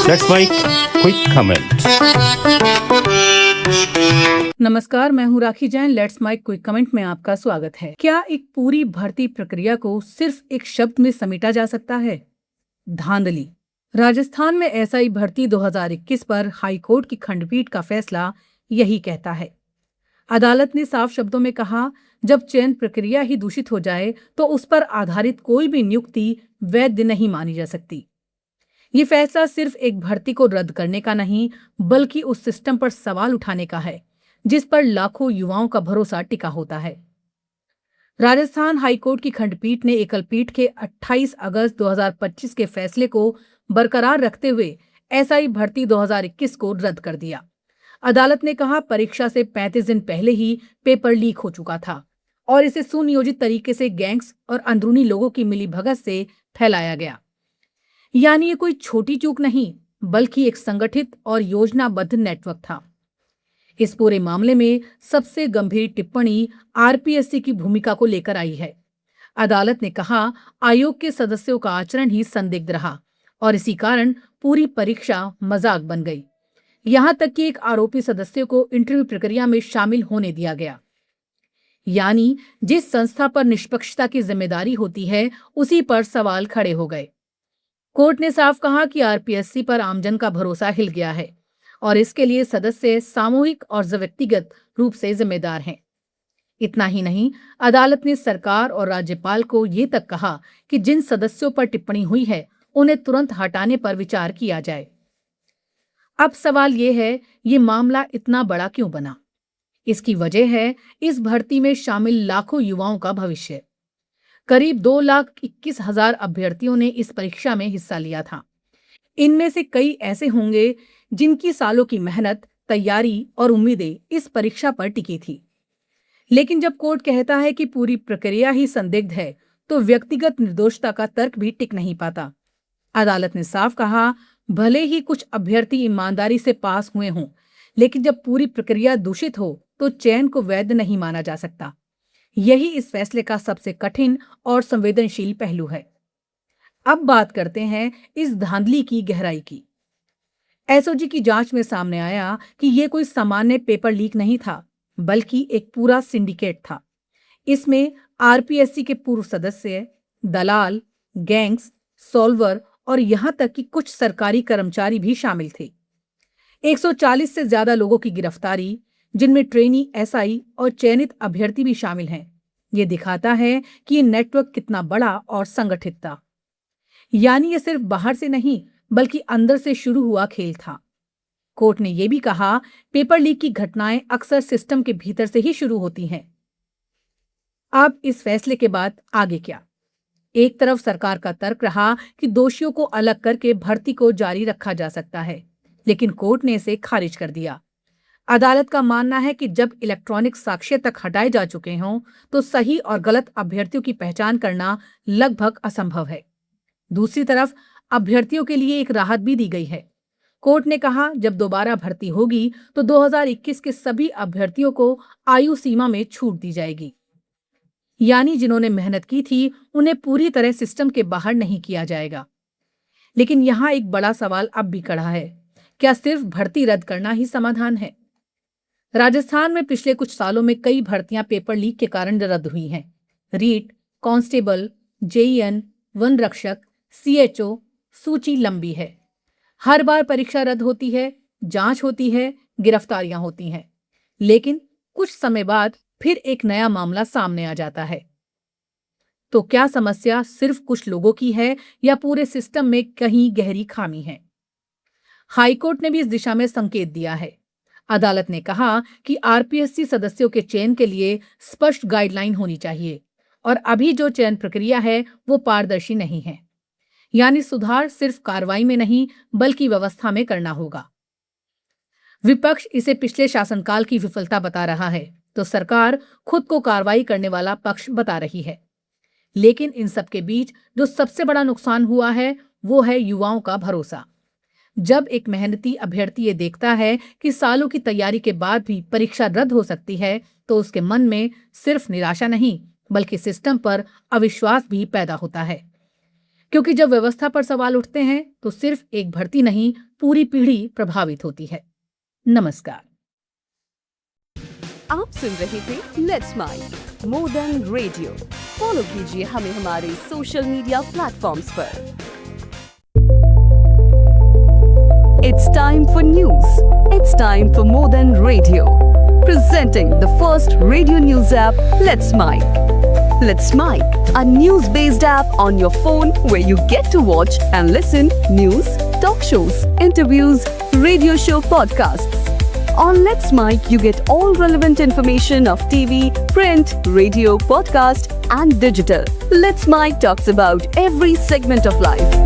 Let's make quick comment. नमस्कार, मैं हूँ Rakhi Jain. Let's make quick comment में आपका स्वागत है। क्या एक पूरी भर्ती प्रक्रिया को सिर्फ एक शब्द में समेटा जा सकता है? धांधली। राजस्थान में एसआई भर्ती 2021 पर हाईकोर्ट की खंडपीठ का फैसला यही कहता है। अदालत ने साफ शब्दों में कहा, जब चयन प्रक्रिया ही दूषित हो जाए तो उस पर आधारित कोई भी नियुक्ति वैध नहीं मानी जा सकती। ये फैसला सिर्फ एक भर्ती को रद्द करने का नहीं, बल्कि उस सिस्टम पर सवाल उठाने का है जिस पर लाखों युवाओं का भरोसा टिका होता है। राजस्थान हाईकोर्ट की खंडपीठ ने एकल पीठ के 28 अगस्त 2025 के फैसले को बरकरार रखते हुए एसआई भर्ती 2021 को रद्द कर दिया। अदालत ने कहा, परीक्षा से 35 दिन पहले ही पेपर लीक हो चुका था और इसे सुनियोजित तरीके से गैंग्स और अंदरूनी लोगों की मिलीभगत से फैलाया गया। यानी ये कोई छोटी चूक नहीं, बल्कि एक संगठित और योजनाबद्ध नेटवर्क था। इस पूरे मामले में सबसे गंभीर टिप्पणी आरपीएससी की भूमिका को लेकर आई है। अदालत ने कहा, आयोग के सदस्यों का आचरण ही संदिग्ध रहा और इसी कारण पूरी परीक्षा मजाक बन गई। यहां तक कि एक आरोपी सदस्य को इंटरव्यू प्रक्रिया में शामिल होने दिया गया। यानी जिस संस्था पर निष्पक्षता की जिम्मेदारी होती है, उसी पर सवाल खड़े हो गए। कोर्ट ने साफ कहा कि आरपीएससी पर आमजन का भरोसा हिल गया है और इसके लिए सदस्य सामूहिक और व्यक्तिगत रूप से जिम्मेदार हैं। इतना ही नहीं, अदालत ने सरकार और राज्यपाल को ये तक कहा कि जिन सदस्यों पर टिप्पणी हुई है उन्हें तुरंत हटाने पर विचार किया जाए। अब सवाल ये है, ये मामला इतना बड़ा क्यों बना? इसकी वजह है इस भर्ती में शामिल लाखों युवाओं का भविष्य। करीब 2,21,000 अभ्यर्थियों ने इस परीक्षा में हिस्सा लिया था। इनमें से कई ऐसे होंगे जिनकी सालों की मेहनत, तैयारी और उम्मीदें इस परीक्षा पर टिकी थी। लेकिन जब कोर्ट कहता है कि पूरी प्रक्रिया ही संदिग्ध है, तो व्यक्तिगत निर्दोषता का तर्क भी टिक नहीं पाता। अदालत ने साफ कहा, भले ही कुछ अभ्यर्थी ईमानदारी से पास हुए हों, लेकिन जब पूरी प्रक्रिया दूषित हो तो चयन को वैध नहीं माना जा सकता। यही इस फैसले का सबसे कठिन और संवेदनशील पहलू है। अब बात करते हैं इस धांधली की गहराई की। एसओजी की जांच में सामने आया कि यह कोई सामान्य पेपर लीक नहीं था, बल्कि एक पूरा सिंडिकेट था। इसमें आरपीएससी के पूर्व सदस्य, दलाल, गैंग्स, सॉल्वर और यहां तक कि कुछ सरकारी कर्मचारी भी शामिल थे। 140 से ज्यादा लोगों की गिरफ्तारी, जिनमें ट्रेनी, एसआई और चयनित अभ्यर्थी भी शामिल हैं। ये दिखाता है कि ये नेटवर्क कितना बड़ा और संगठित था। यानी ये सिर्फ बाहर से नहीं, बल्कि अंदर से शुरू हुआ खेल था। कोर्ट ने यह भी कहा, पेपर लीक की घटनाएं अक्सर सिस्टम के भीतर से ही शुरू होती हैं। अब इस फैसले के बाद आगे क्या? एक तरफ सरकार का तर्क रहा कि दोषियों को अलग करके भर्ती को जारी रखा जा सकता है, लेकिन कोर्ट ने इसे खारिज कर दिया। अदालत का मानना है कि जब इलेक्ट्रॉनिक साक्ष्य तक हटाए जा चुके हों, तो सही और गलत अभ्यर्थियों की पहचान करना लगभग असंभव है। दूसरी तरफ अभ्यर्थियों के लिए एक राहत भी दी गई है। कोर्ट ने कहा, जब दोबारा भर्ती होगी तो 2021 के सभी अभ्यर्थियों को आयु सीमा में छूट दी जाएगी। यानी जिन्होंने मेहनत की थी, उन्हें पूरी तरह सिस्टम के बाहर नहीं किया जाएगा। लेकिन यहाँ एक बड़ा सवाल अब भी खड़ा है, क्या सिर्फ भर्ती रद्द करना ही समाधान है? राजस्थान में पिछले कुछ सालों में कई भर्तियां पेपर लीक के कारण रद्द हुई हैं। रीट, कांस्टेबल, जेईएन, वन रक्षक, सीएचओ, सूची लंबी है। हर बार परीक्षा रद्द होती है, जांच होती है, गिरफ्तारियां होती हैं, लेकिन कुछ समय बाद फिर एक नया मामला सामने आ जाता है। तो क्या समस्या सिर्फ कुछ लोगों की है या पूरे सिस्टम में कहीं गहरी खामी है? हाईकोर्ट ने भी इस दिशा में संकेत दिया है। अदालत ने कहा कि आरपीएससी सदस्यों के चयन के लिए स्पष्ट गाइडलाइन होनी चाहिए और अभी जो चयन प्रक्रिया है वो पारदर्शी नहीं है। यानी सुधार सिर्फ कार्रवाई में नहीं, बल्कि व्यवस्था में करना होगा। विपक्ष इसे पिछले शासनकाल की विफलता बता रहा है, तो सरकार खुद को कार्रवाई करने वाला पक्ष बता रही है। लेकिन इन सब के बीच जो सबसे बड़ा नुकसान हुआ है, वो है युवाओं का भरोसा। जब एक मेहनती अभ्यर्थी ये देखता है कि सालों की तैयारी के बाद भी परीक्षा रद्द हो सकती है, तो उसके मन में सिर्फ निराशा नहीं, बल्कि सिस्टम पर अविश्वास भी पैदा होता है। क्योंकि जब व्यवस्था पर सवाल उठते हैं तो सिर्फ एक भर्ती नहीं, पूरी पीढ़ी प्रभावित होती है। नमस्कार। आप सुन रहे थे let's mike more than radio. Follow कीजिए हमें हमारे सोशल मीडिया प्लेटफॉर्म्स पर। It's time for news. It's time for more than radio. Presenting the first radio news app, Let's Mic. Let's Mic, a news-based app on your phone where you get to watch and listen news, talk shows, interviews, radio show podcasts. On Let's Mic, you get all relevant information of TV, print, radio, podcast, and digital. Let's Mic talks about every segment of life.